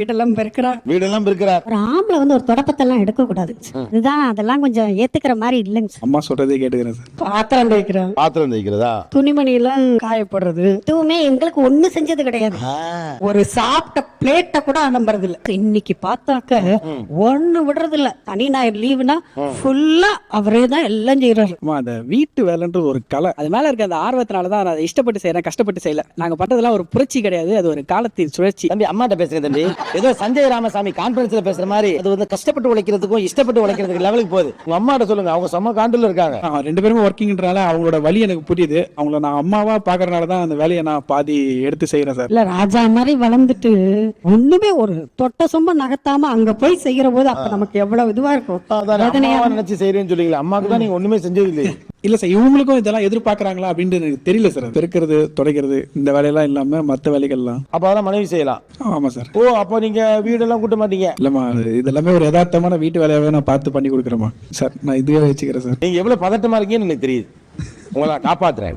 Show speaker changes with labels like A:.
A: வீடெல்லாம் பெருக்கிறார்.
B: ஒரு ஆம்பளை வந்து ஒரு தொடப்பத்தெல்லாம் எடுக்க கூடாது. இதுதான் அதெல்லாம் கொஞ்சம் ஏத்துக்கிற மாதிரி இல்லைங்க சார்.
C: அம்மா சொல்றதே கேட்டுக்கிறேன் சார்.
A: பாத்திரம் தேய்க்கிறதா, துணிமணி எல்லாம் காயப்படுறது,
B: எதுவுமே எங்களுக்கு ஒண்ணு செஞ்சது கிடையாது.
A: ஒரு சாப்பிட்ட பிளேட்ட கூட நம்புறது இல்ல. இன்னைக்கு பார்த்தாக்க ஒண்ணு விடுறது இல்ல. சனி ஞாயிறு லீவுனா ஃபுல்லா அவரே தான் எல்லாம் செய்யறாரு.
C: அம்மா அந்த வீட்டு வேலைன்றது ஒரு கலை. அது மேல இருக்க அந்த ஆர்வத்தினாலதான் நான் அதை இஷ்டப்பட்டு செய்யறேன், கஷ்டப்பட்டு செய்யல. நாங்க பண்றதெல்லாம் ஒரு புரட்சி கிடையாது, அது ஒரு காலத்தின் சுழற்சி.
D: தம்பி அம்மாட்ட பேசுங்க தம்பி. ஏதோ சஞ்சய் ராமசாமி கான்பரன்ஸ்ல பேசுற மாதிரி அது வந்து கஷ்டப்பட்டு உழைக்கிறதுக்கும் இஷ்டப்பட்டு உழைக்கிறதுக்கு லெவலுக்கு போகுது. உங்க அம்மாட்ட சொல்லுங்க, அவங்க செம்ம காண்டில் இருக்காங்க.
C: ரெண்டு பேருமே ஒர்க்கிங்ன்றனால அவங்களோட வழி எனக்கு புரியுது. அவங்கள நான் அம்மாவா பாக்குறதுனாலதான் அந்த வேலையை நான் பாதி எடுத்து செய்யறேன் சார்.
A: இல்ல ராஜா மாதிரி வளர்ந்துட்டு ஒண்ணுமே ஒரு தொட்ட சொம்ப நகர்த்தாம அங்க போய் செய்யற போது அப்ப நமக்கு எவ்வளவு இதுவா இருக்கும்.
D: அம்மாவா நினைச்சு செய்யறேன்னு சொல்றீங்களா? அம்மாக்கு தான் நீங்க ஒண்ணுமே செஞ்சது இல்லையே.
C: இல்ல சார், இவங்களுக்கும் இதெல்லாம் எதிர்பார்க்கறாங்களா அப்படின்னு எனக்கு தெரியல சார். பெருக்கிறது, துடைக்கிறது, இந்த வேலையெல்லாம் இல்லாம மத்த வேலைகள்லாம்
D: அப்ப அதெல்லாம் மனைவி செய்யலாம்.
C: ஆமா சார்.
D: ஓ, அப்போ நீங்க வீடெல்லாம் கூட்ட மாட்டீங்க?
C: இல்லம்மா, இதெல்லாமே ஒரு யதார்த்தமான வீட்டு வேலையாவே நான் பார்த்து பண்ணி கொடுக்குறேம்மா சார். நான் இதுவே வச்சுக்கிறேன் சார்.
D: நீங்க எவ்வளவு பதட்டமா இருக்கீங்கன்னு எனக்கு தெரியுது. உங்களை நான் காப்பாத்துறேன்.